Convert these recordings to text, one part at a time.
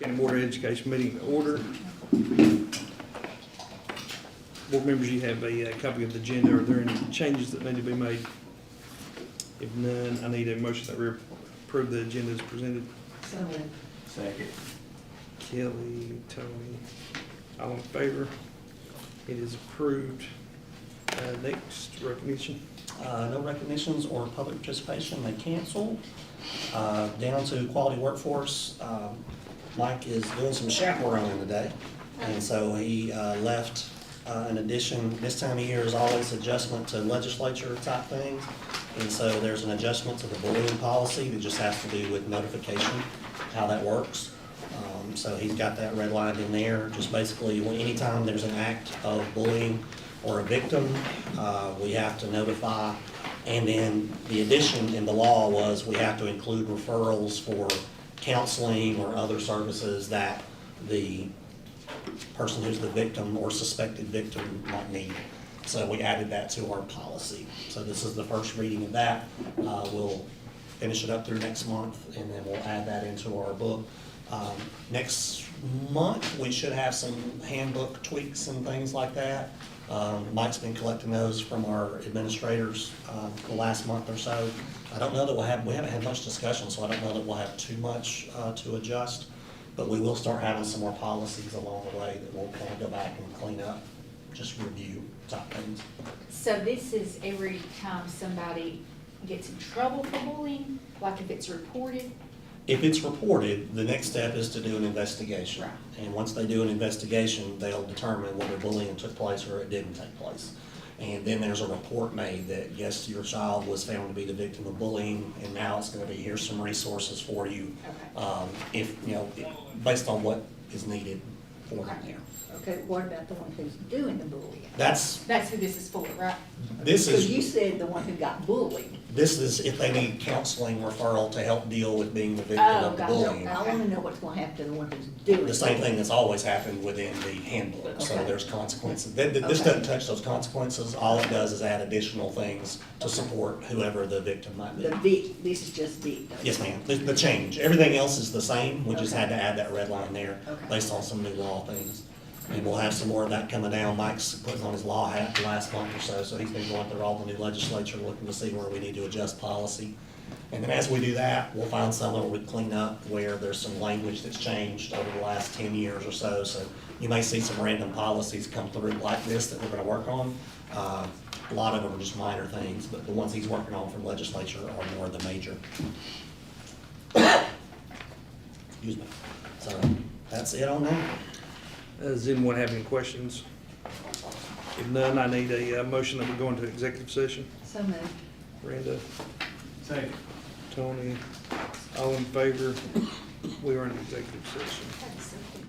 County Board of Education meeting to order. Board members, you have a copy of the agenda. Are there any changes that need to be made? If none, I need a motion that we approve the agenda as presented. So moved. Second. Kelly, Tony, all in favor? It is approved. Next, recognition. No recognitions or public participation, they canceled. Down to quality workforce, Mike is doing some chaperoning today, and so he left an addition. This time of year is always adjustment to legislature type things, and so there's an adjustment to the bullying policy that just has to do with notification, how that works. So he's got that redlined in there. Just basically, anytime there's an act of bullying or a victim, we have to notify. And then the addition in the law was we have to include referrals for counseling or other services that the person who's the victim or suspected victim might need. So we added that to our policy. So this is the first reading of that. We'll finish it up through next month, and then we'll add that into our book. Next month, we should have some handbook tweaks and things like that. Mike's been collecting those from our administrators the last month or so. I don't know that we haven't had much discussion, so I don't know that we'll have too much to adjust, but we will start having some more policies along the way that we'll kind of go back and clean up, just review type things. So this is every time somebody gets in trouble for bullying, like if it's reported? If it's reported, the next step is to do an investigation. Right. And once they do an investigation, they'll determine whether bullying took place or it didn't take place. And then there's a report made that, yes, your child was found to be the victim of bullying, and now it's gonna be, here's some resources for you. Okay. If, based on what is needed for them Okay. there. Okay, what about the one who's doing the bullying? That's, That's who this is for, right? this Because you is, said the one who got bullied. if they need counseling referral to help deal with being the victim Oh, of the gotcha. bullying. I want to know what's going to happen to the one who's doing it. The same thing that's always happened within the handbook, so Okay. there's consequences. This Okay. doesn't touch those consequences, all it does is add additional things to support whoever the victim might be. This is just victim. Yes, ma'am, the change, everything else is the same, we just Okay. had to add that red line there, Okay. based on some new law things. And we'll have some more of that coming down. Mike's putting on his law hat the last month or so, so he's been going through all the new legislature, looking to see where we need to adjust policy. And then as we do that, we'll find somewhere we clean up where there's some language that's changed over the last 10 years or so. So you may see some random policies come through like this that we're gonna work on. A lot of them are just minor things, but the ones he's working on from legislature are more of the major. Excuse me. So that's it on that. Does anyone have any questions? If none, I need a motion that we go into executive session. So moved. Brenda, Second. Tony, all in favor? We are in executive session. That's so cool.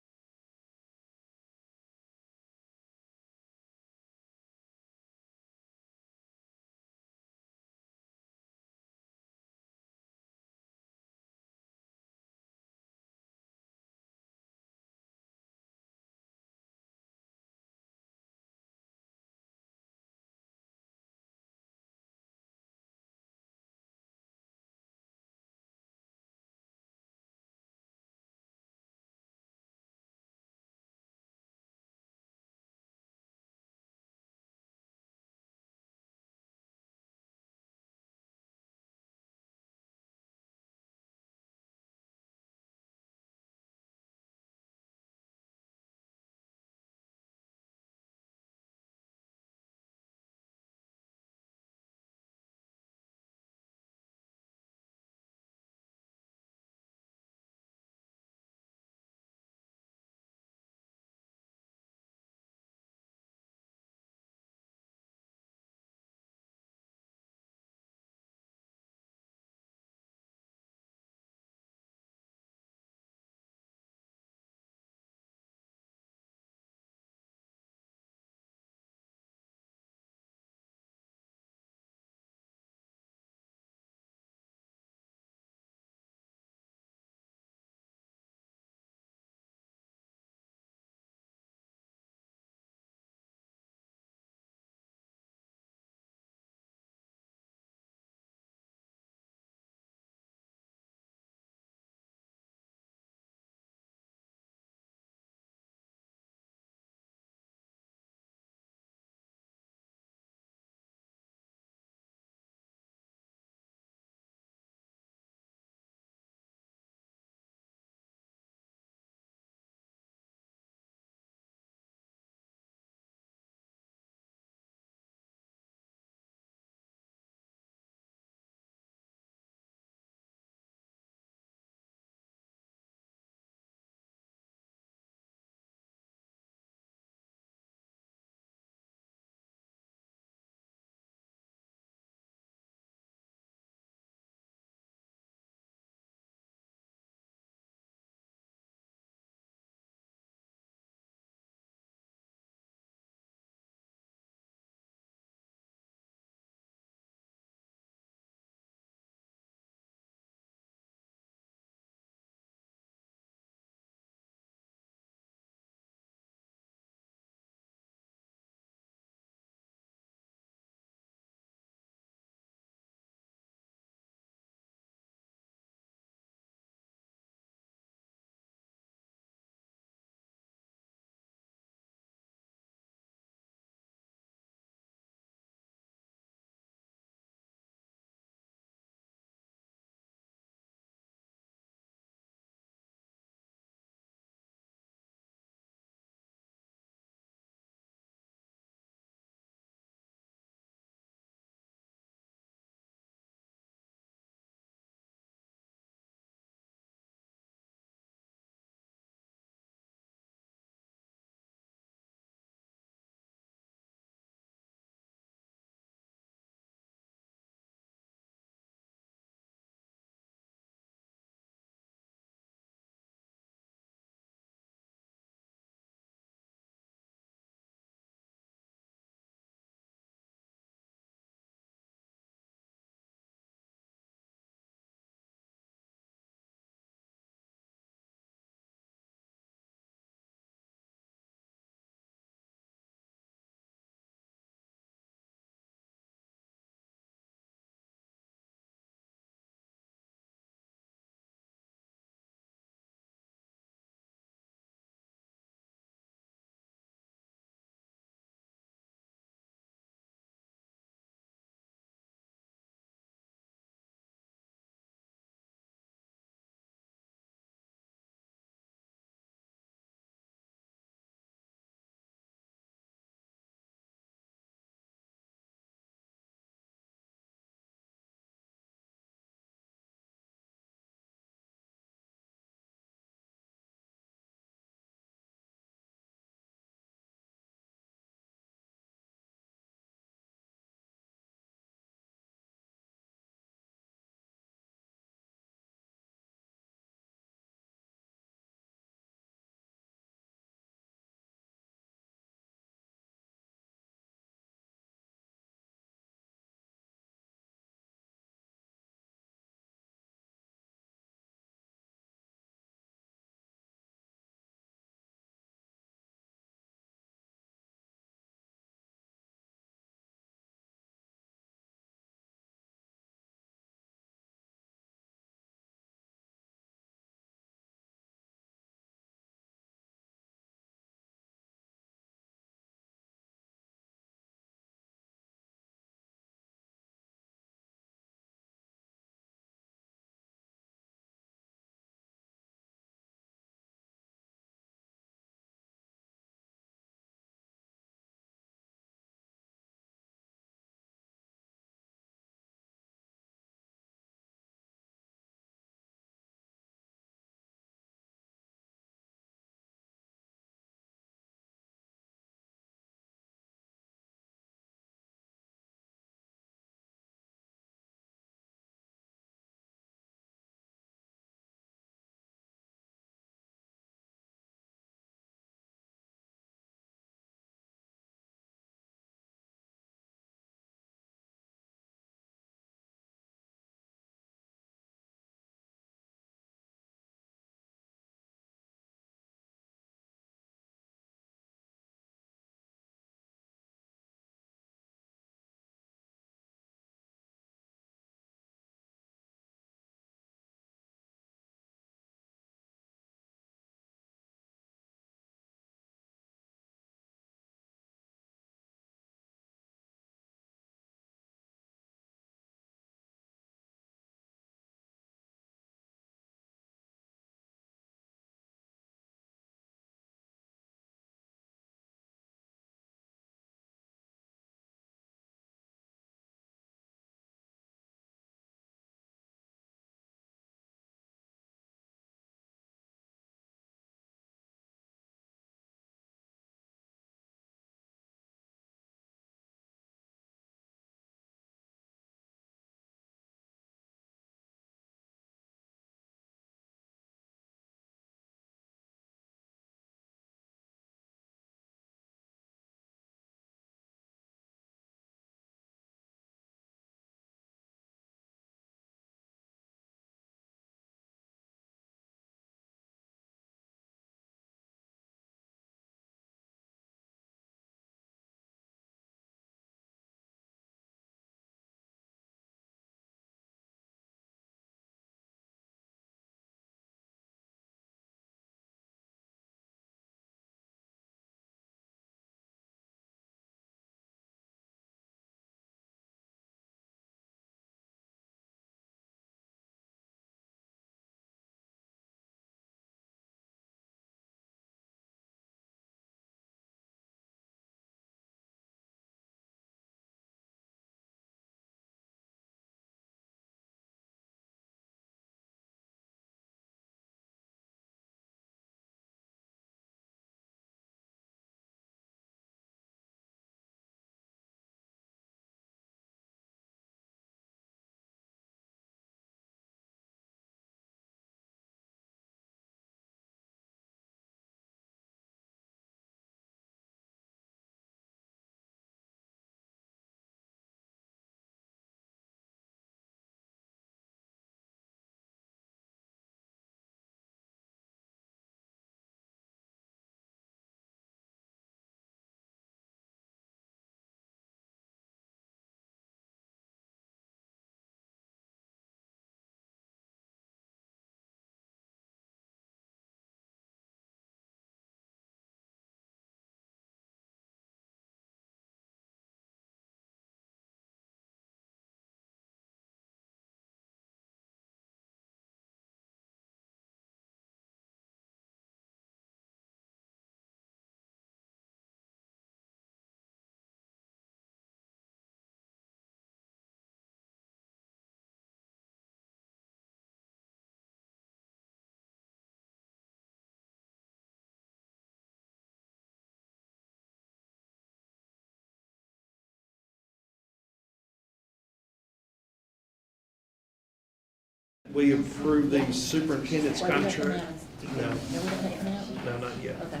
We approve the superintendent's Wait, we don't contract. announce. No, No, we don't have to announce? no, not yet. Okay.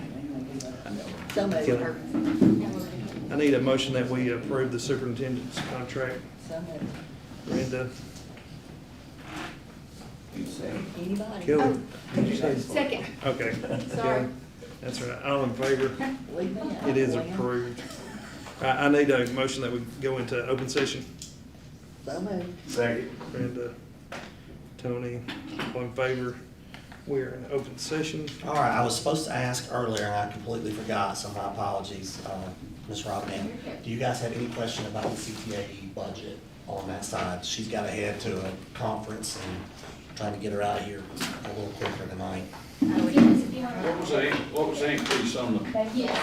So moved. Kelly. Or- I need a motion that we approve the superintendent's contract. So moved. Brenda, Anybody? Kelly, did you say? Second. Okay. Sorry. Kelly. That's right. All in favor? Leave me out. It is William. approved. I need a motion that we go into open session. So moved. Second. Brenda, Tony, all in favor? We're in open session. All right, I was supposed to ask earlier and I completely forgot, so my apologies, Ms. Robin. Do you guys have any question about the CTAE budget on that side? She's got to head to a conference and trying to get her out of here a little quicker tonight. What was the increase on the, Yes.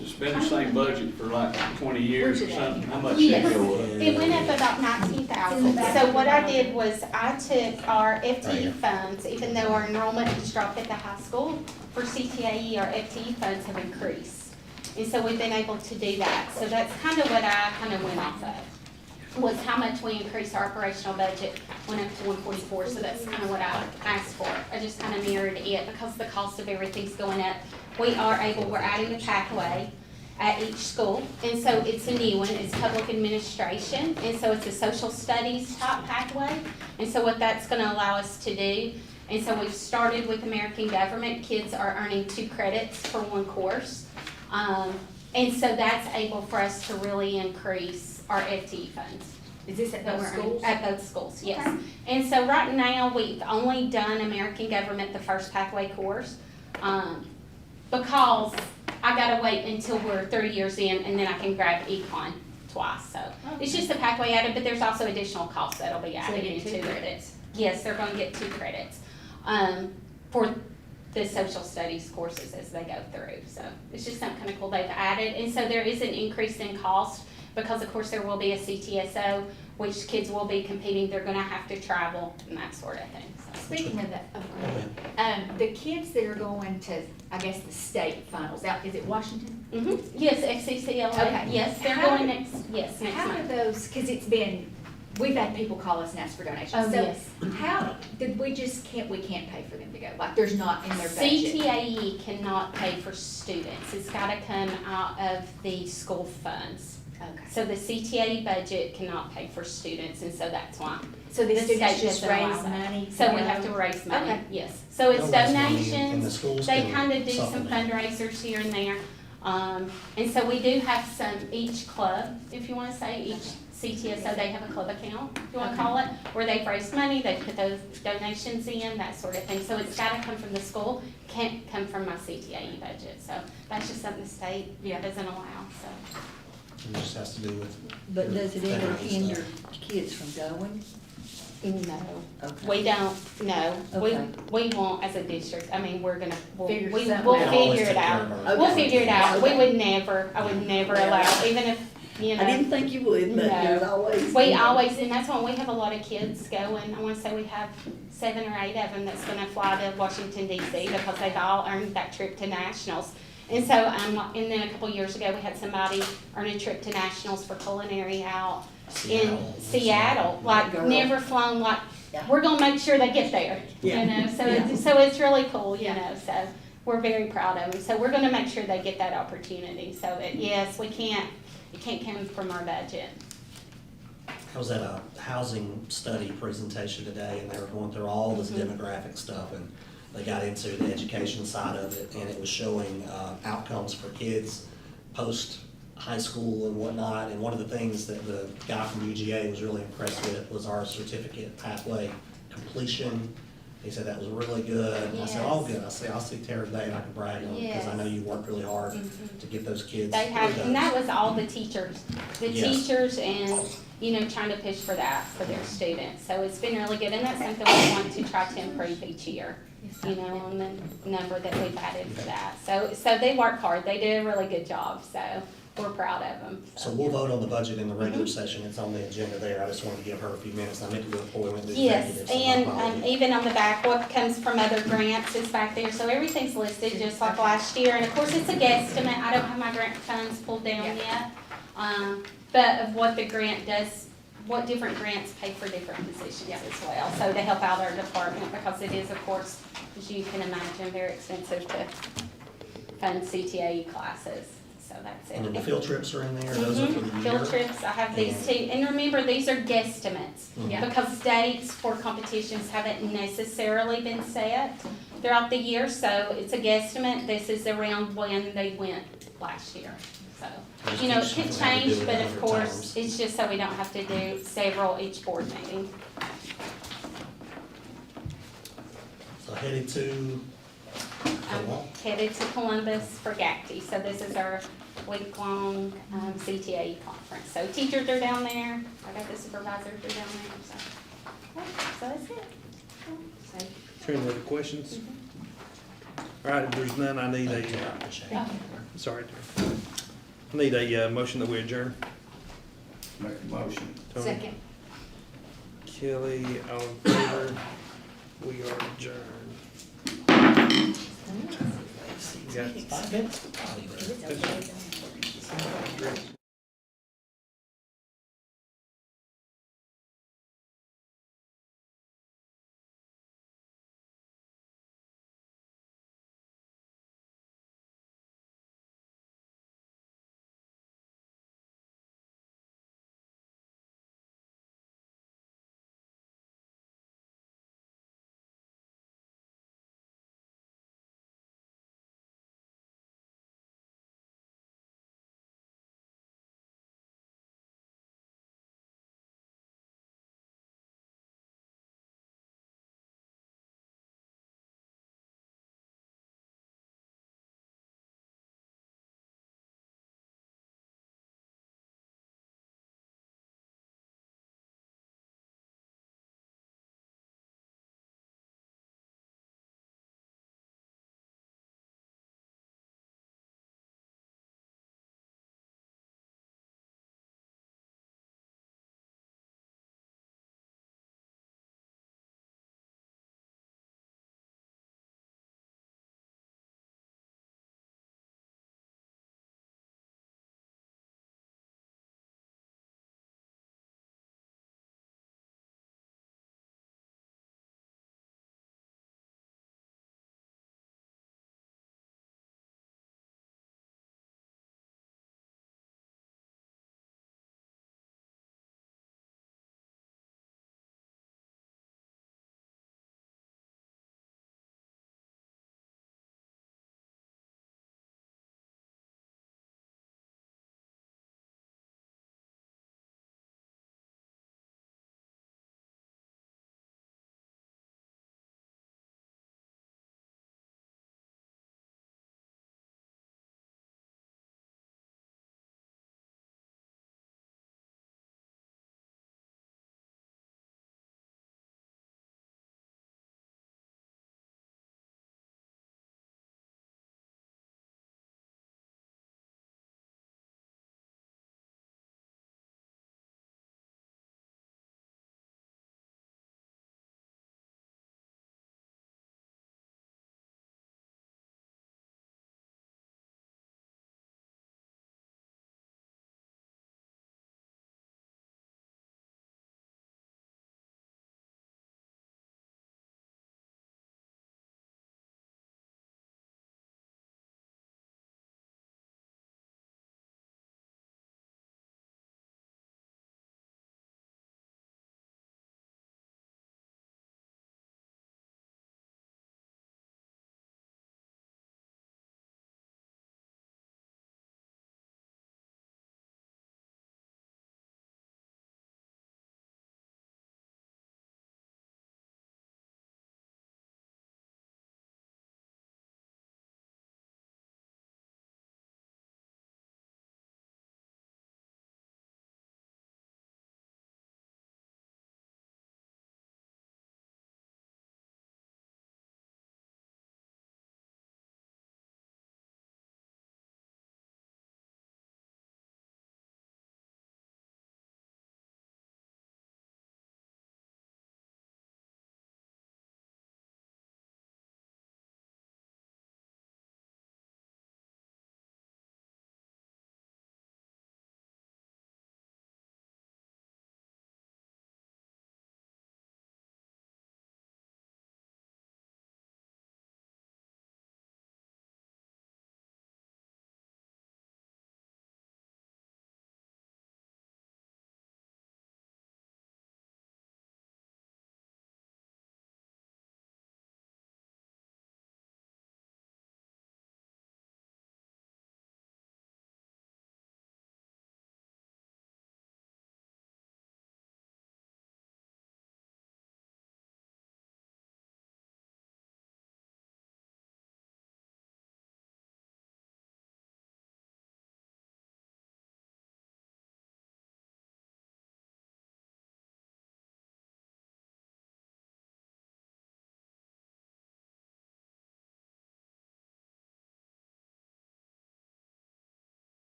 it's been the same budget for like 20 years or something? How much did it go up? It went up about 19,000. So what I did was I took our FTE funds, even though our enrollment has dropped at the high school, for CTAE, our FTE funds have increased. And so we've been able to do that. So that's kind of what I kind of went off of, was how much we increased our operational budget, went up to 144. So that's kind of what I asked for. I just kind of mirrored it because the cost of everything's going up. We're adding a pathway at each school, and so it's a new one, it's public administration, and so it's a social studies type pathway, and so what that's gonna allow us to do, and so we've started with American government, kids are earning 2 credits for 1 course, and so that's able for us to really increase our FTE funds. Is this at that those we're earning. schools? At both schools, yes. And so right now, we've only done American government, the first pathway course, because I gotta wait until we're 30 years in and then I can grab econ twice, so. It's just a pathway added, but there's also additional costs that'll be So they added get 2 into it. credits. Yes, they're gonna get 2 credits, for the social studies courses as they go through, so. It's just something kinda cool they've added, and so there is an increase in cost, because of course there will be a CTSO, which kids will be competing, they're gonna have to travel and that sort of thing, so. Speaking of that, the kids that are going to, I guess, the state finals, is it Washington? Yes, FCCLA, Okay. yes, they're How- going next How do month. those, because it's been, we've had people call us and ask for donations. Oh, So yes. how, did we just we can't pay for them to go? Like, there's not in their budget? CTAE cannot pay for students, it's gotta come out of the school funds. Okay. So the CTAE budget cannot pay for students, and so that's why. So the The students state just doesn't allow raise that. money? So we go? have to raise money, Okay. yes. So it's They'll raise money and the donations, schools they can kinda do some supplement. fundraisers here and there. And so we do have some, each club, if you wanna say, each CTSO, they have a club account, if you wanna call it, where they've raised money, they put those donations in, that sort of thing. So it's gotta come from the school, can't come from my CTAE budget, so that's just something the state Yeah. doesn't allow, so. It just has to do with. But does it ever veterans hinder stuff. kids from going? No, Okay. we don't, no, Okay. we won't as a district, I mean, we're gonna, we'll Figure we- something we'll out. They'll always figure it take care out. of our- Okay. We'll figure it out, we Okay. would never, I would never allow, even if, you know. I didn't think you would, but No. there's always. We always, and that's why we have a lot of kids going, I wanna say we have 7 or 8 of them that's gonna fly to Washington DC because they've all earned that trip to nationals. And so, and then a couple years ago, we had somebody earn a trip to nationals for culinary out in Seattle, like Girl. never flown, like, Yeah. we're gonna make sure they get there, you Yeah. know, so Yeah. it's really cool, you Yeah. know, so we're very proud of them, so we're gonna make sure they get that opportunity, so that, yes, it can't come from our budget. I was at a housing study presentation today, and they were going through all this demographic stuff, and they got into the education side of it, and it was showing outcomes for kids post-high school and whatnot. And one of the things that the guy from UGA was really impressed with was our certificate pathway completion. He said that was really good. And I said, oh, Yes. good. I said, I'll see Tara today and I can brag on it, because I know you worked really hard to get those kids. They have, through and those. that was all the teachers, Yes. teachers and, you know, trying to push for that for their students. So it's been really good, and that's something we want to try to improve each year, you know, on the number that we've added for that. So they work hard, they do a really good job, so we're proud of them. So we'll vote on the budget in the regular session, it's on the agenda there, I just wanted to give her a few minutes, I meant to do it before we went to Yes, executive. so my and apologies. even on the back, what comes from other grants is back there, so everything's listed just like last year. And of course, it's a guesstimate, I don't have my grant funds pulled down yet. But of what the grant does what different grants pay for different positions as well. So to help out our department, because it is, of course, as you can imagine, very expensive to fund CTAE classes. So that's it. And then the field trips are in there, those are for the year. Field trips, I have these two, and remember, these are guesstimates. Mhm. Because dates for competitions haven't necessarily been set throughout the year, so it's a guesstimate. This is around when they went last year, so. Just You know, it keeps could you from having to change, do it but of 100 course, times. it's just so we don't have to do several each board meeting. So headed to, I'm headed to Columbus for GACTI, so this is our week-long CTAE conference. So teachers are down there, I got the supervisors are down there, so, yeah, so that's it. So, Any other questions? All right, if there's none, I need Thank you. a, Appreciate it. sorry, I need a motion that we adjourn. Make a motion. Tony? Second. Kelly, all in favor? We are adjourned. Got 5 minutes? I'll leave it. It's okay.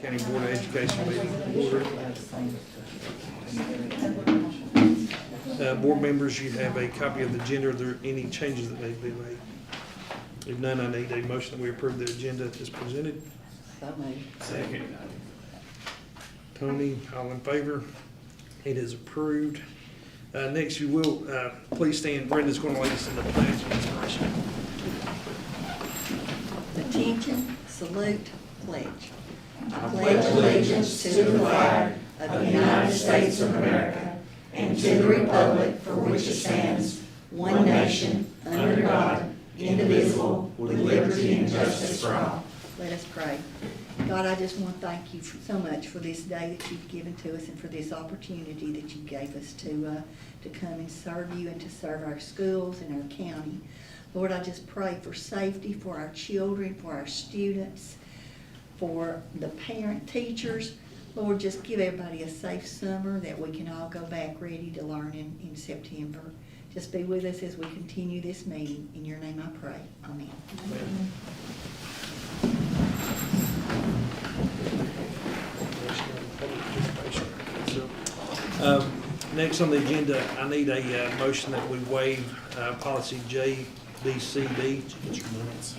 County Board of Education meeting order. Board members, you have a copy of the agenda. Are there any changes that need to be made? If none, I need a motion that we approve the agenda as presented. So moved. Second. Tony, all in favor? It is approved. Next, you will, please stand. Brenda's going to lead us in the pledge of inspiration. Attention, salute, pledge. I pledge allegiance to the flag of the United States of America and to the republic for which it stands, one nation, under God, indivisible, with liberty and justice for all. Let us pray. God, I just want to thank you so much for this day that you've given to us and for this opportunity that you gave us to come and serve you and to serve our schools and our county. Lord, I just pray for safety for our children, for our students, for the parent teachers. Lord, just give everybody a safe summer that we can all go back ready to learn in September. Just be with us as we continue this meeting. In your name I pray. Amen. Next on the agenda, I need a motion that we waive policy JBCD. Get your minutes.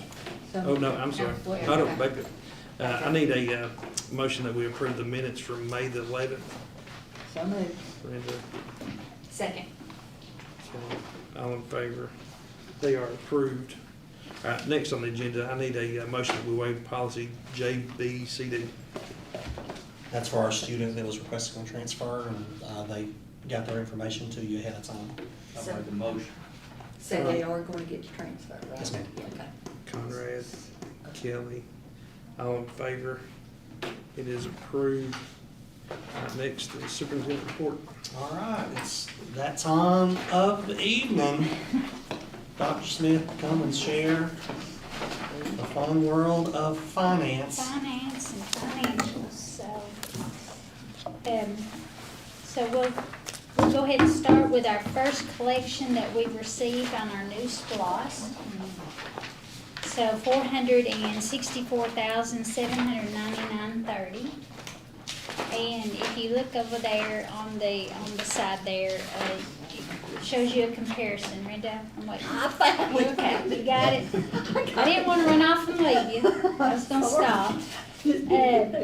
Oh, no, I'm sorry. No, I don't, back up. I need a motion that we approve the minutes from May the 11th. So moved. Brenda, Second. all in favor? They are approved. All right, next on the agenda, I need a motion that we waive policy JBCD. That's for our student that was requesting a transfer, and they got their information to you ahead of time. I made the motion. So they are going to get transferred, right? Yes, ma'am. Okay. Conrad, Kelly, all in favor? It is approved. All right, next, the superintendent report. All right, it's that time of the evening. Dr. Smith, come and share the fun world of finance. Finance and financials, so we'll go ahead and start with our first collection that we've received on our new SPLOST. So $464,799.30. And if you look over there on the side there, it shows you a comparison, Brenda. I'm waiting. I found it. Okay, you got it. I didn't want to run off and leave you. I was gonna stop.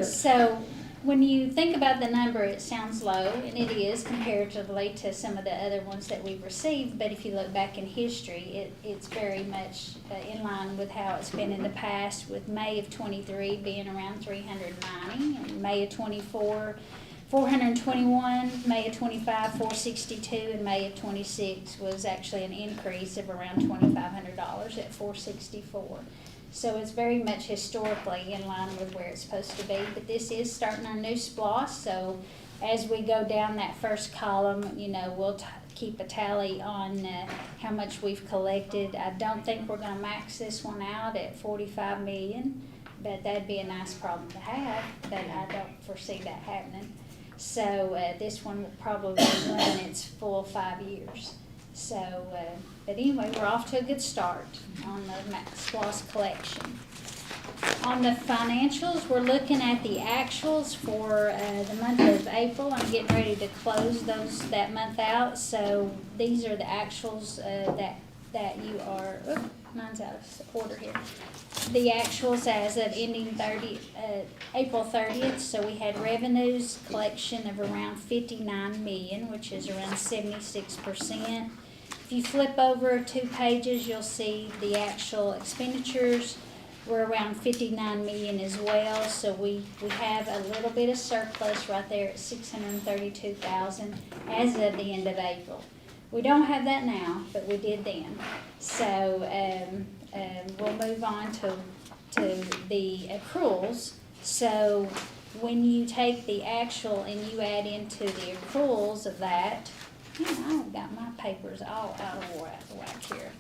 So when you think about the number, it sounds low, and it is comparatively to some of the other ones that we've received. But if you look back in history, it's very much in line with how it's been in the past, with May of '23 being around 390, and May of '24, 421, May of '25, 462, and May of '26 was actually an increase of around $2,500 at 464. So it's very much historically in line with where it's supposed to be. But this is starting our new SPLOST, so as we go down that first column, we'll keep a tally on how much we've collected. I don't think we're going to max this one out at $45 million, but that'd be a nice problem to have, but I don't foresee that happening. So this one will probably run its full 5 years. So, but anyway, we're off to a good start on the SPLOST collection. On the financials, we're looking at the actuals for the month of April. I'm getting ready to close that month out. So these are the actuals that you are. Oops, mine's out of order here. The actuals as of ending April 30th. So we had revenues collection of around $59 million, which is around 76%. If you flip over 2 pages, you'll see the actual expenditures were around $59 million as well. So we have a little bit of surplus right there at $632,000 as of the end of April. We don't have that now, but we did then. So we'll move on to the accruals. So when you take the actual and you add into the accruals of that, I've got my papers all out of whack here.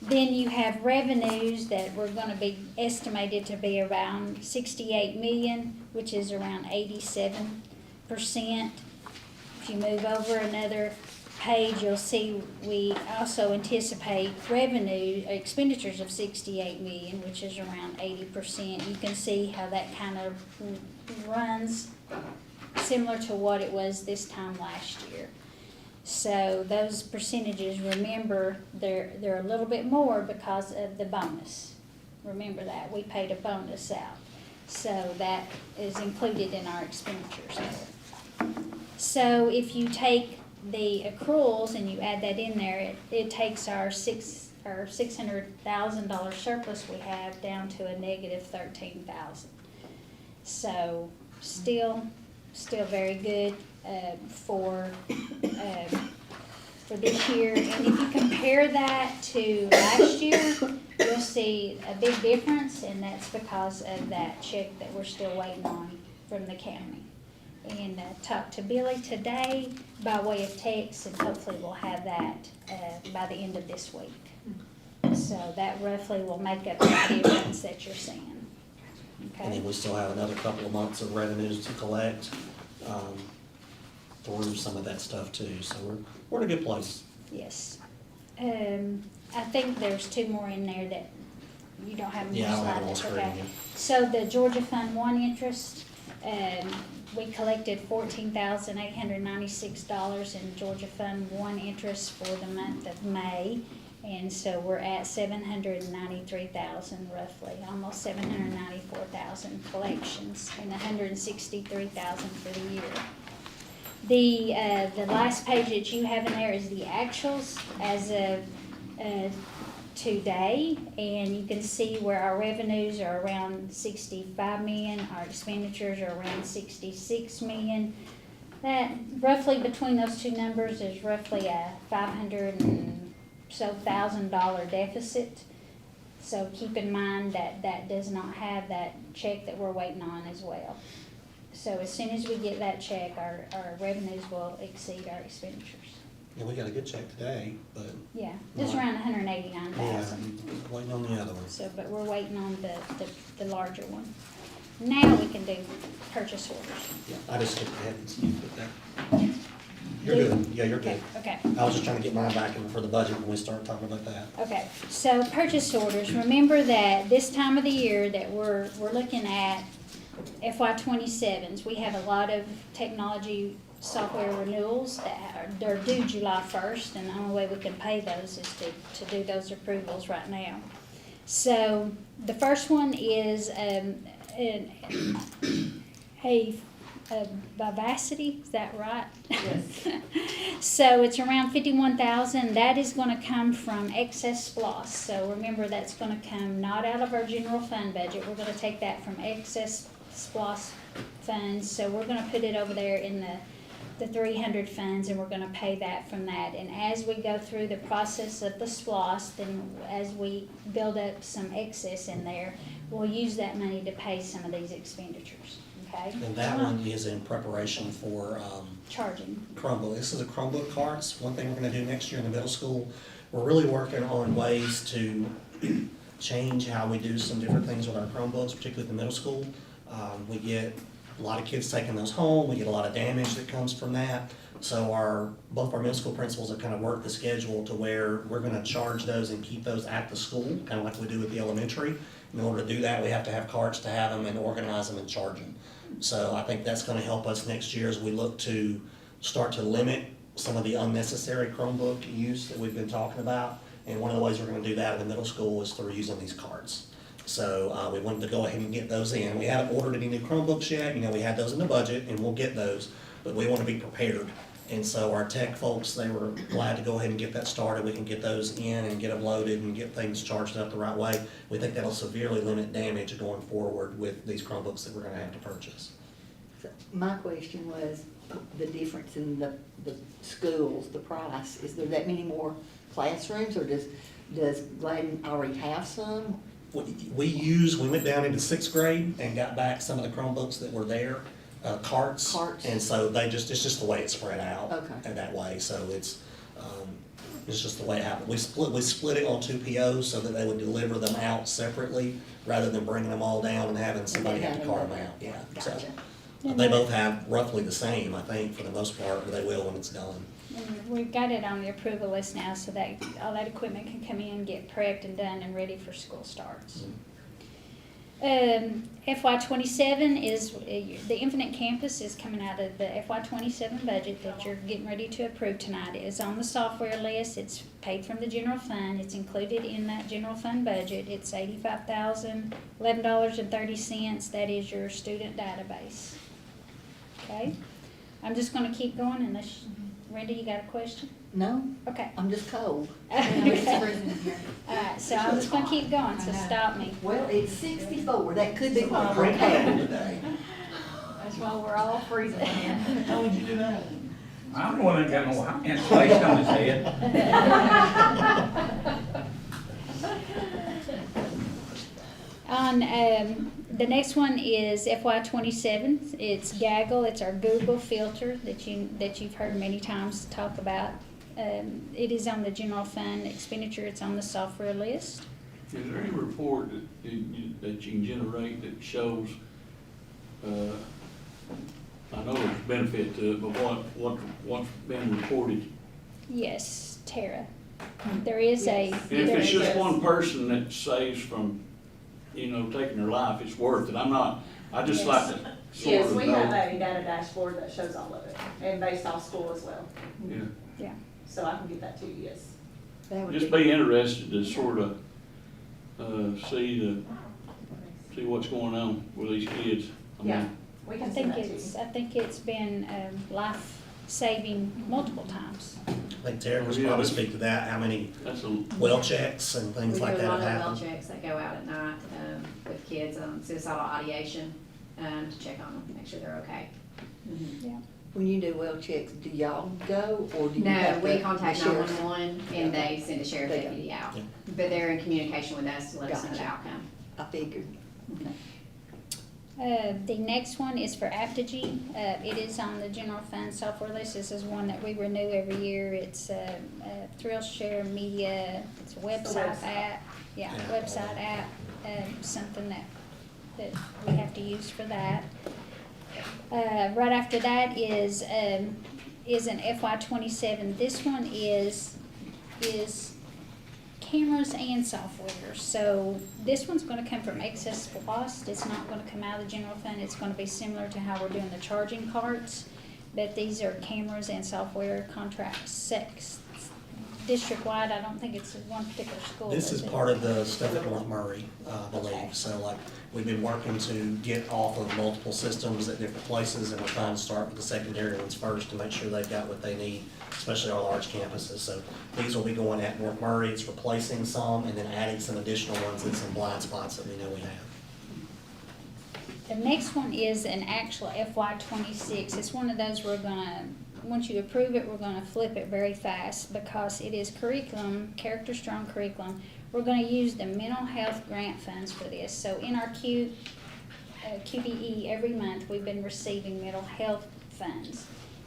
Then you have revenues that were going to be estimated to be around $68 million, which is around 87%. If you move over another page, you'll see we also anticipate revenue, expenditures of 68 million, which is around 80%. You can see how that kind of runs similar to what it was this time last year. So those percentages, remember, they're a little bit more because of the bonus. Remember that, we paid a bonus out. So that is included in our expenditures there. So if you take the accruals and you add that in there, it takes our $600,000 surplus we have down to a negative 13,000. So still very good for this year. And if you compare that to last year, you'll see a big difference, and that's because of that check that we're still waiting on from the county. And talked to Billy today by way of text, and hopefully we'll have that by the end of this week. So that roughly will make up the difference that you're seeing. And Okay? then we still have another couple of months of revenues to collect through some of that stuff too. So we're in a good place. Yes. I think there's two more in there that you don't have. Yeah, I don't have slide it on list, screen okay. here. So the Georgia Fund One interest, we collected $14,896 in Georgia Fund One interest for the month of May. And so we're at 793,000 roughly, almost 794,000 collections, and 163,000 for the year. The last page that you have in there is the actuals as of today, and you can see where our revenues are around 65 million, our expenditures are around 66 million. That roughly between those two numbers is roughly a $500,000 deficit. So keep in mind that that does not have that check that we're waiting on as well. So as soon as we get that check, our revenues will exceed our expenditures. And we got a good check today, but Yeah, just Right. around yeah, 189,000. waiting on the other ones. So, but we're waiting on the larger one. Now we can do purchase orders. Yeah, I just skipped ahead and you put that. You're good. Yeah, you're good. Okay. I was just trying to get mine back in for the budget when we start talking about that. Okay, so purchase orders, remember that this time of the year that we're looking at FY 27s, we have a lot of technology software renewals that are due July 1st, and the only way we can pay those is to do those approvals right now. So the first one is a Vivacity, is that right? Yes. So it's around 51,000. That is going to come from excess SPLOST. So remember, that's going to come not out of our general fund budget. We're going to take that from excess SPLOST funds. So we're going to put it over there in the 300 funds, and we're going to pay that from that. And as we go through the process of the SPLOST, and as we build up some excess in there, we'll use that money to pay some of these expenditures. Okay? And that one is in preparation for Charging. Chromebook. This is a Chromebook carts. One thing we're gonna do next year in the middle school, we're really working on ways to change how we do some different things with our Chromebooks, particularly at the middle school. We get a lot of kids taking those home. We get a lot of damage that comes from that. So both our middle school principals have kind of worked the schedule to where we're gonna charge those and keep those at the school, kind of like we do with the elementary. In order to do that, we have to have carts to have them and organize them and charge them. So I think that's gonna help us next year as we look to start to limit some of the unnecessary Chromebook use that we've been talking about. And one of the ways we're gonna do that in the middle school is through using these carts. So we wanted to go ahead and get those in. We haven't ordered any new Chromebooks yet. You know, we had those in the budget and we'll get those, but we wanna be prepared. And so our tech folks, they were glad to go ahead and get that started. We can get those in and get them loaded and get things charged up the right way. We think that'll severely limit damage going forward with these Chromebooks that we're gonna have to purchase. So my question was the difference in the schools, the price. Is there that many more classrooms, or does Gladden already have some? We went down into 6th grade and got back some of the Chromebooks that were there, carts. Carts. And so it's just the way it's spread out. Okay. And that way, so it's just the way it happened. We split it on 2 POs so that they would deliver them out separately rather than bringing them all down and having somebody have to cart them out, yeah. So Gotcha. they both have roughly the same, I think, for the most part, or they will when it's done. and we've got it on the approval list now, so that all that equipment can come in, get prepped and done and ready for school starts. FY '27 is, the Infinite Campus is coming out of the FY '27 budget that you're getting ready to approve tonight. It is on the software list, it's paid from the general fund, it's included in that general fund budget. It's $85,011.30, that is your student database. Okay, I'm just gonna keep going unless, Brenda, you got a question? No, Okay. I'm just cold. Alright, so I'm just gonna keep going, so stop me. Well, it's 64, that could be why we're cold today. That's why we're all freezing. How would you do that? I'm the one that got no insulation on his head. On, the next one is FY '27, it's Gaggle, it's our Google filter that you've heard many times talk about. It is on the general fund expenditure, it's on the software list. Is there any report that you can generate that shows, I know there's benefit to it, but what's been reported? Yes, Tara. There is a. And if it's just one person that saves from, taking their life, it's worth it. I just Yes. like to sort Yes, of we have know. a data dashboard that shows all of it, and based off school as well. Yeah. Yeah. So I can get that to you, yes. That would Just be interested to sort of, see what's going on with these kids. I mean, Yeah. We I can think send that to you. I think it's been, life-saving multiple times. I think Terry was Yeah, probably that's- speak to that, how many That's a, well checks and things We do like a that lot have of well happened. checks that go out at night, with kids on suicidal ideation, to check on them, make sure they're okay. When you do well checks, do y'all go, or do you No, have we to- contact the sheriff? 911 and they send a sheriff They go. deputy out. Yeah. But they're in communication with us to let us know the Gotcha. outcome. I figured. The next one is for Apogee. It is on the general fund software list. This is one that we renew every year. It's Thrillshare Media, it's a website website. app. Yeah, Yeah. website app, something that we have to use for that. Right after that is an FY '27. This one is cameras and software. So this one's gonna come from excess cost. It's not gonna come out of the general fund. It's gonna be similar to how we're doing the charging carts. But these are cameras and software contracts, district-wide. I don't think it's one particular school. This is it? part of the stuff at North Murray, I Okay. believe. So like, we've been working to get off of multiple systems at different places, and we're trying to start with the secondary ones first to make sure they've got what they need, especially our large campuses. So these will be going at North Murray. It's replacing some and then adding some additional ones in some blind spots that we know we have. The next one is an actual FY '26. It's one of those once you approve it, we're gonna flip it very fast because it is curriculum, character strong curriculum. We're gonna use the mental health grant funds for this. So in our QBE, every month, we've been receiving mental health funds.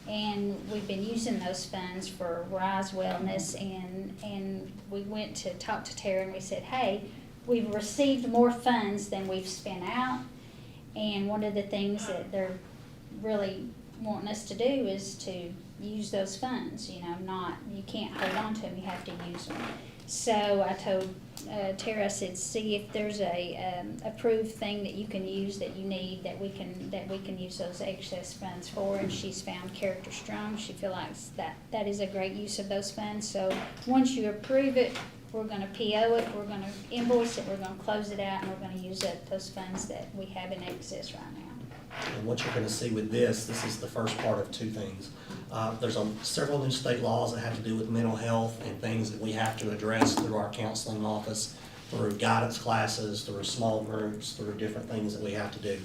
And we've been using those funds for Rise Wellness, and we went to talk to Tara and we said, hey, we've received more funds than we've spent out. And one of the things that they're really wanting us to do is to use those funds, you can't hold on to them, you have to use them. So I told Tara, I said, see if there's a approved thing that you can use that you need, that we can use those excess funds for, and she's found Character Strong. She feels like that is a great use of those funds. So once you approve it, we're gonna PO it, we're gonna invoice it, we're gonna close it out, and we're gonna use up those funds that we have in excess right now. And what you're gonna see with this is the first part of two things. There's several new state laws that have to do with mental health and things that we have to address through our counseling office, through guidance classes, through small groups, through different things that we have to do.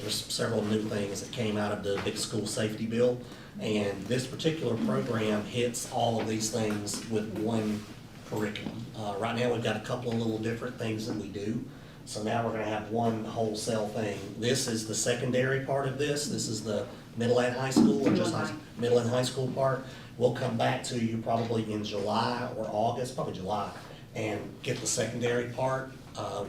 There's several new things that came out of the big school safety bill, and this particular program hits all of these things with one curriculum. Right now, we've got a couple of little different things that we do. So now we're gonna have one wholesale thing. This is the secondary part of this. This is the middle and high school, or just middle and high school part. We'll come back to you probably in July or August, probably July, and get the secondary part.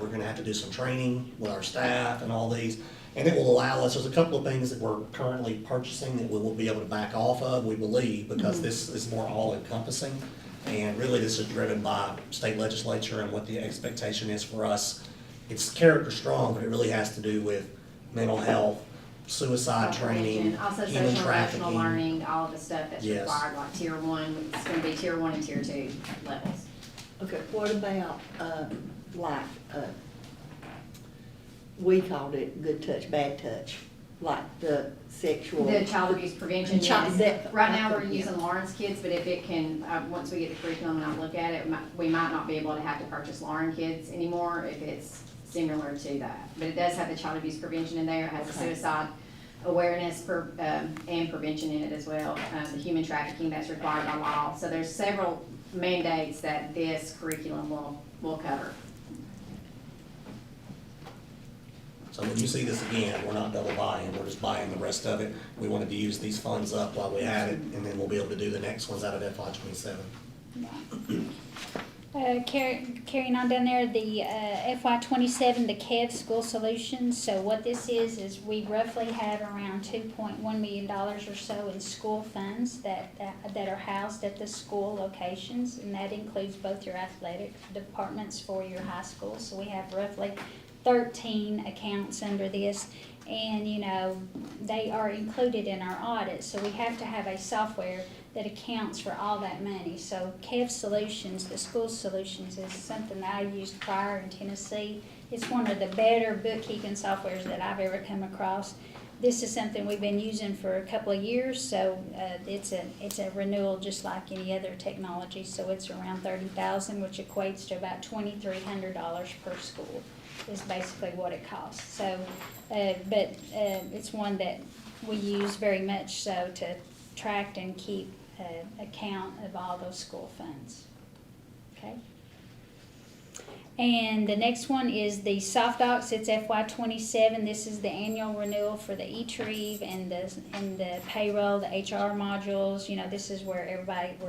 We're gonna have to do some training with our staff and all these. And it will allow us, there's a couple of things that we're currently purchasing that we will be able to back off of, we believe, because this is more all-encompassing. And really, this is driven by state legislature and what the expectation is for us. It's character strong, but it really has to do with mental health, suicide training, Also human social emotional trafficking. learning, all of the stuff that's Yes. required, like tier 1, it's gonna be tier 1 and tier 2 levels. Okay, what about, like, we called it good touch, bad touch, like the sexual. The child abuse prevention, Child- yes. that- Right now, we're yeah. using Lawrence Kids, but if it can, once we get the curriculum and I look at it, we might not be able to have to purchase Lauren Kids anymore if it's similar to that. But it does have the child abuse prevention in there, it has the Okay. suicide awareness and prevention in it as well. The human trafficking that's required by law. So there's several mandates that this curriculum will cover. So when you see this again, we're not double buying, we're just buying the rest of it. We wanted to use these funds up while we had it, and then we'll be able to do the next ones out of FY '27. Carrying on down there, the FY '27, the KEV School Solutions. So what this is we roughly have around $2.1 million or so in school funds that are housed at the school locations, and that includes both your athletic departments for your high schools. So we have roughly 13 accounts under this, and they are included in our audit, so we have to have a software that accounts for all that money. So KEV Solutions, the school solutions, is something that I used prior in Tennessee. It's one of the better bookkeeping softwares that I've ever come across. This is something we've been using for a couple of years, so it's a renewal just like any other technology. So it's around $30,000, which equates to about $2,300 per school. Is basically what it costs. So, but it's one that we use very much so to track and keep account of all those school funds. Okay. And the next one is the soft docs. It's FY '27. This is the annual renewal for the eTrieve and the payroll, the HR modules. This is where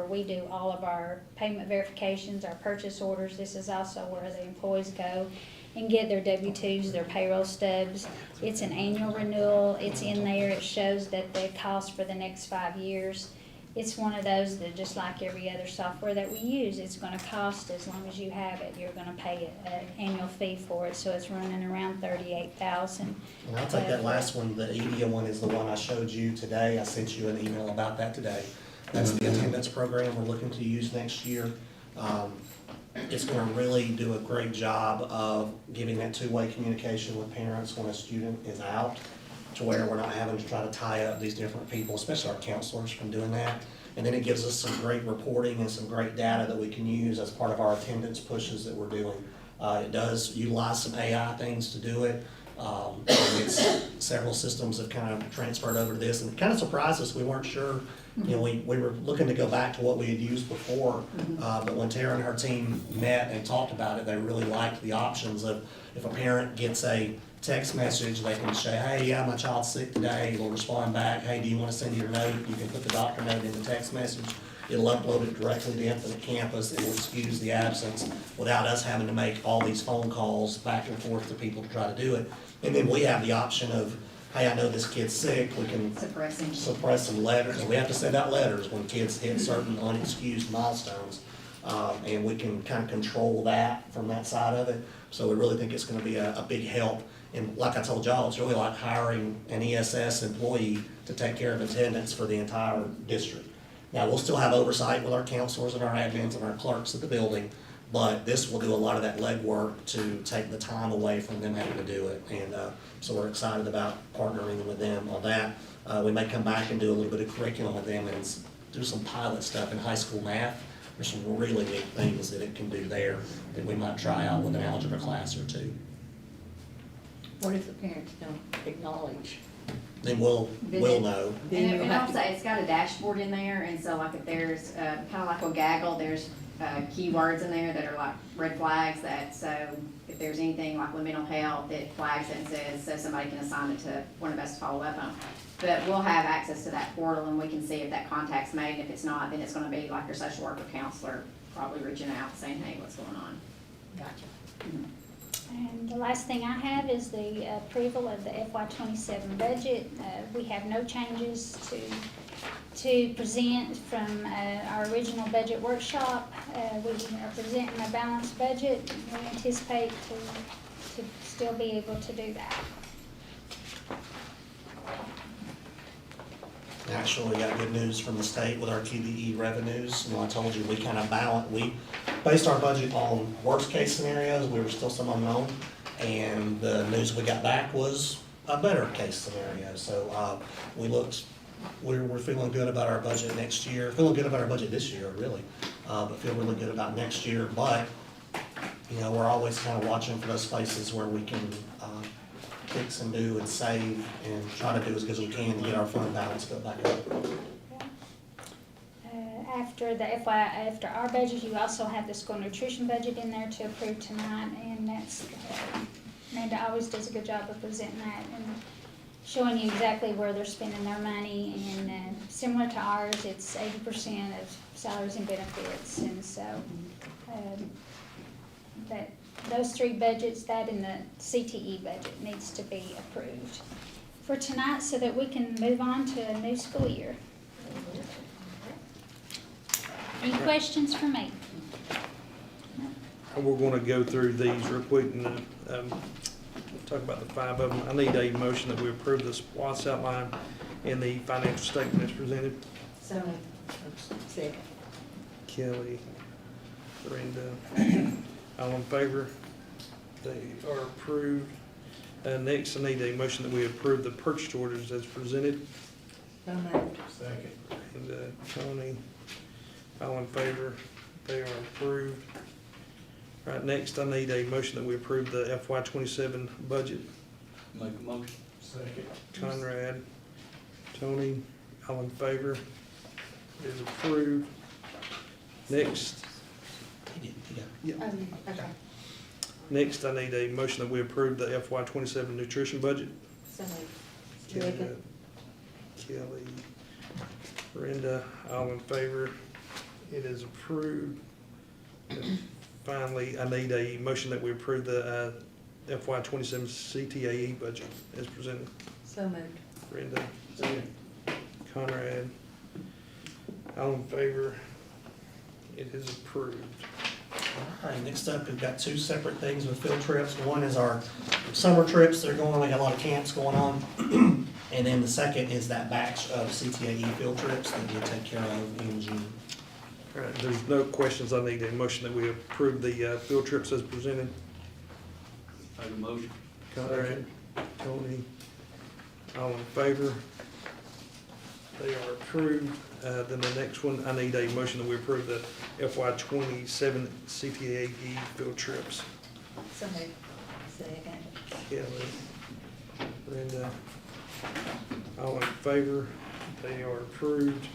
we do all of our payment verifications, our purchase orders. This is also where the employees go and get their W-2s, their payroll stubs. It's an annual renewal. It's in there. It shows that the cost for the next 5 years. It's one of those that, just like every other software that we use, it's gonna cost as long as you have it. You're gonna pay an annual fee for it, so it's running around $38,000. And I'll take that last one, the EDIA one is the one I showed you today. I sent you an email about that today. That's the attendance program we're looking to use next year. It's gonna really do a great job of giving that two-way communication with parents when a student is out, to where we're not having to try to tie up these different people, especially our counselors, from doing that. And then it gives us some great reporting and some great data that we can use as part of our attendance pushes that we're doing. It does utilize some AI things to do it. And several systems have kind of transferred over to this, and it kind of surprised us. We weren't sure. We were looking to go back to what we had used before, but when Tara and her team met and talked about it, they really liked the options of, if a parent gets a text message, they can say, hey, yeah, my child's sick today. It'll respond back, hey, do you want to send your note? You can put the doctor note in the text message. It'll upload it directly to Infinite Campus. It will excuse the absence without us having to make all these phone calls back and forth to people to try to do it. And then we have the option of, hey, I know this kid's sick, we can suppress some letters. We have to send out letters when kids hit certain unexcused milestones. And we can kind of control that from that side of it. So we really think it's gonna be a big help. And like I told y'all, it's really like hiring an ESS employee to take care of attendance for the entire district. Now, we'll still have oversight with our counselors and our admins and our clerks at the building, but this will do a lot of that legwork to take the time away from them having to do it. And so we're excited about partnering with them on that. We may come back and do a little bit of curriculum with them and do some pilot stuff in high school math. There's some really neat things that it can do there that we might try out with an algebra class or two. What if the parents don't acknowledge? Then we'll know. Then you'll And have also, to- it's got a dashboard in there, and so like if there's, kind of like with Gaggle, there's keywords in there that are like red flags so if there's anything like with mental health, it flags it and says, so somebody can assign it to one of us to follow up on. But we'll have access to that portal, and we can see if that contact's made, and if it's not, then it's gonna be like your social worker counselor probably reaching out saying, hey, what's going on? Gotcha. And the last thing I have is the approval of the FY '27 budget. We have no changes to present from our original budget workshop. We are presenting a balanced budget. We anticipate to still be able to do that. Actually, we got good news from the state with our QBE revenues. You know, I told you, we kind of we based our budget on worst-case scenarios. We were still some unknown. And the news we got back was a better-case scenario. So we're feeling good about our budget next year. Feeling good about our budget this year, really. But feel really good about next year. But, you know, we're always kind of watching for those places where we can fix and do and save and try to do as good as we can to get our fund balance built back up. After our budget, you also have the school nutrition budget in there to approve tonight, and that's, Amanda always does a good job of presenting that and showing you exactly where they're spending their money, and similar to ours, it's 80% of salaries and benefits, and so, that, those three budgets, that and the CTE budget needs to be approved for tonight so that we can move on to a new school year. Any questions for me? And we're gonna go through these real quick and, talk about the 5 of them. I need a motion that we approve the SPOS outline and the financial statement as presented. So, second. Kelly, Brenda, all in favor? They are approved. Next, I need a motion that we approve the purchase orders as presented. So moved. Second. And Tony, all in favor? They are approved. All right, next, I need a motion that we approve the FY '27 budget. Make a motion. Second. Conrad, Tony, all in favor? It is approved. Next, He did, he got it. Okay. next, I need a motion that we approve the FY '27 nutrition budget. So moved. Second. Kelly, Brenda, all in favor? It is approved. And finally, I need a motion that we approve the FY '27 CTAE budget as presented. So moved. Brenda, Second. Conrad, all in favor? It is approved. All right, next up, we've got 2 separate things with field trips. One is our summer trips. They're going on, we got a lot of camps going on. And then the second is that batch of CTAE field trips that we'll take care of in June. All right, there's no questions. I need a motion that we approve the field trips as presented. Make a motion. Conrad, Tony, all in favor? They are approved. Then the next one, I need a motion that we approve the FY '27 CTAE field trips. So moved. Second. Kelly, Brenda, all in favor? They are approved.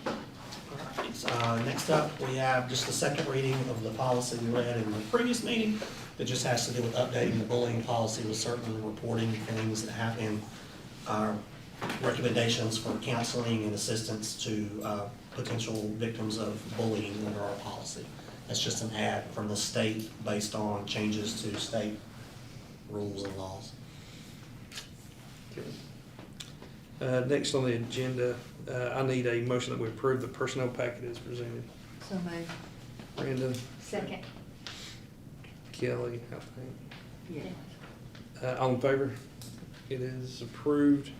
Next up, we have just the second reading of the policy we read in the previous meeting. That just has to do with updating the bullying policy with certain reporting things that happen. Our recommendations for counseling and assistance to potential victims of bullying under our policy. That's just an add from the state based on changes to state rules and laws. Next on the agenda, I need a motion that we approve the personnel packet as presented. So moved. Brenda, Second. Kelly, I think. Yeah. All in favor? It is approved.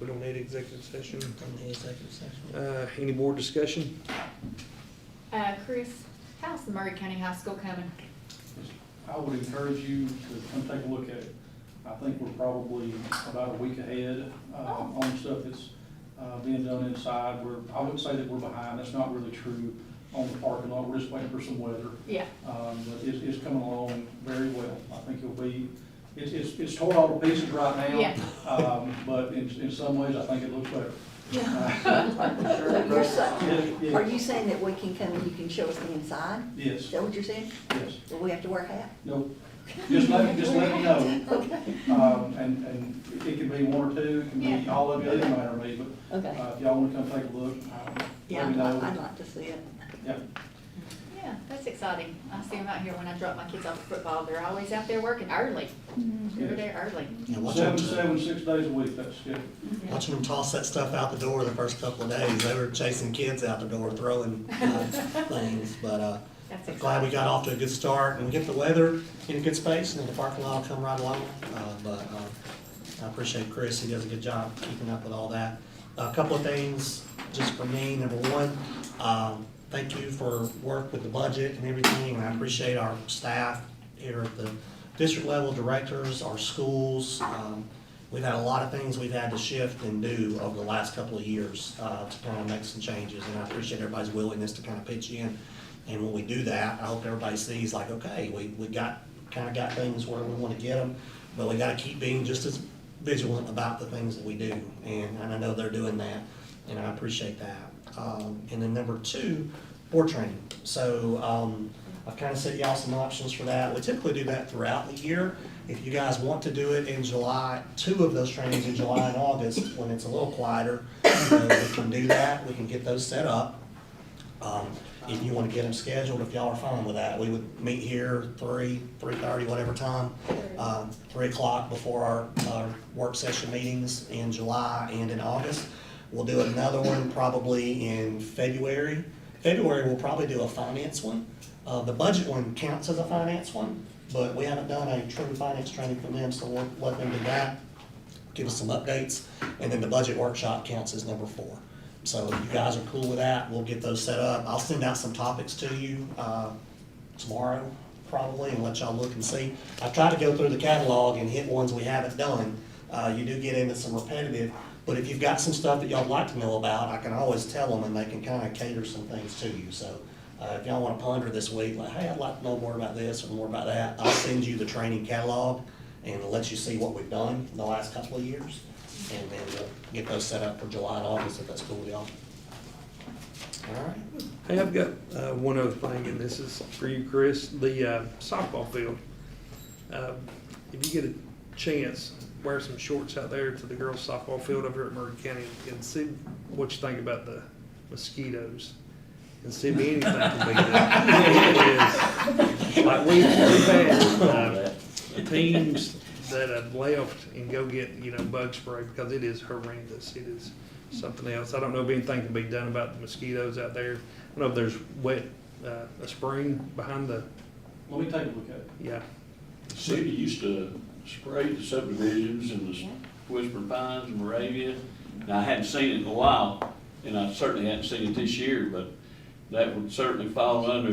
We don't need executive session. From the executive session. Any more discussion? Chris, how's the Murray County High School coming? I would encourage you to come take a look at it. I think we're probably about a week ahead on stuff that's being done inside. I wouldn't say that we're behind, that's not really true on the parking lot, we're just waiting for some weather. Yeah. But it's coming along very well. I think it'll be, it's torn all to pieces right now. Yeah. But in some ways, I think it looks better. So you're saying, Yeah. are you saying that we can come and you can show us the inside? Yes, Is that what you're saying? yes. Will we have to wear a hat? No, just let me know. Okay. And it can be one or two, it can be Yeah. all of you, it doesn't matter to me, but Okay. if y'all wanna come take a look, Yeah, let me know. I'd like to see it. Yep. Yeah, that's exciting. I see them out here when I drop my kids off at football. They're always out there working early. They're there early. Yeah, watching them, 6 days a week, that's good. watching them toss that stuff out the door the first couple of days, they were chasing kids out the door, throwing things, but, That's I'm glad we exciting. got off to a good start, and we get the weather in a good space, and the parking lot will come right along. I appreciate Chris, he does a good job keeping up with all that. A couple of things, just for me, number one, thank you for work with the budget and everything, and I appreciate our staff here at the district level, directors, our schools. We've had a lot of things we've had to shift and do over the last couple of years, to kind of make some changes, and I appreciate everybody's willingness to kind of pitch in. And when we do that, I hope everybody sees like, okay, we got things where we want to get them, but we got to keep being just as vigilant about the things that we do. And I know they're doing that, and I appreciate that. And then number two, board training. So I've kind of set y'all some options for that. We typically do that throughout the year. If you guys want to do it in July, 2 of those trainings in July and August, when it's a little quieter, we can do that. We can get those set up. If you want to get them scheduled, if y'all are fine with that, we would meet here 3:30, whatever time, 3 o'clock before our work session meetings in July and in August. We'll do another one probably in February. February, we'll probably do a finance one. The budget one counts as a finance one, but we haven't done a true finance training for them, so we'll let them do that, give us some updates, and then the budget workshop counts as number 4. So if you guys are cool with that, we'll get those set up. I'll send out some topics to you tomorrow probably and let y'all look and see. I've tried to go through the catalog and hit ones we haven't done. You do get into some repetitive, but if you've got some stuff that y'all would like to know about, I can always tell them and they can kind of cater some things to you. So if y'all want to ponder this week, like, hey, I'd like to know more about this or more about that, I'll send you the training catalog and let you see what we've done in the last couple of years. And then we'll get those set up for July and August if that's cool with y'all. All right. Hey, I've got one other thing, and this is for you, Chris. The softball field. If you get a chance, wear some shorts out there to the girls' softball field over here at Murray County and see what you think about the mosquitoes. And see if anything can beat it. It is, like we've had teams that have left and go get, bug spray because it is horrendous. It is something else. I don't know if anything can be done about the mosquitoes out there. I don't know if there's a spring behind the, Let me take a look at it. yeah. The city used to spray the subdivisions and the Whisper Pines and Moravia. Now, I hadn't seen it in a while, and I certainly hadn't seen it this year, but that would certainly fall under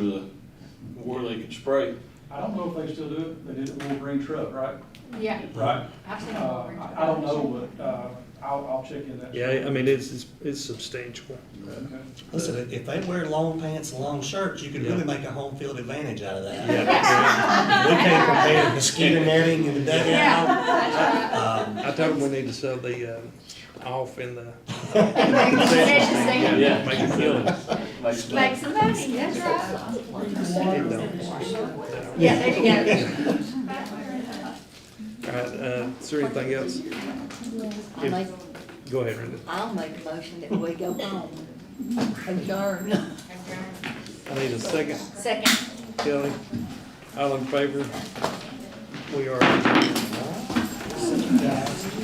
where they could spray. I don't know if they still do it, they did it with a green truck, right? Yeah. Right. I've seen them. I don't know, but, I'll check in that. Yeah, I mean, it's substantial. Okay. Listen, if they wear long pants and long shirts, you could really make a home field advantage out of that. Yeah. We can't compare the mosquito netting in the dugout. I told them we need to sell the off in the Concession stand. Yeah. make a killing. Make some money, that's right. It don't. Yeah, there you go. All right, is there anything else? I'll make, Go ahead, Brenda. I'll make a motion that we go home. Adjourn. I need a second. Second. Kelly, all in favor? We are. See you guys.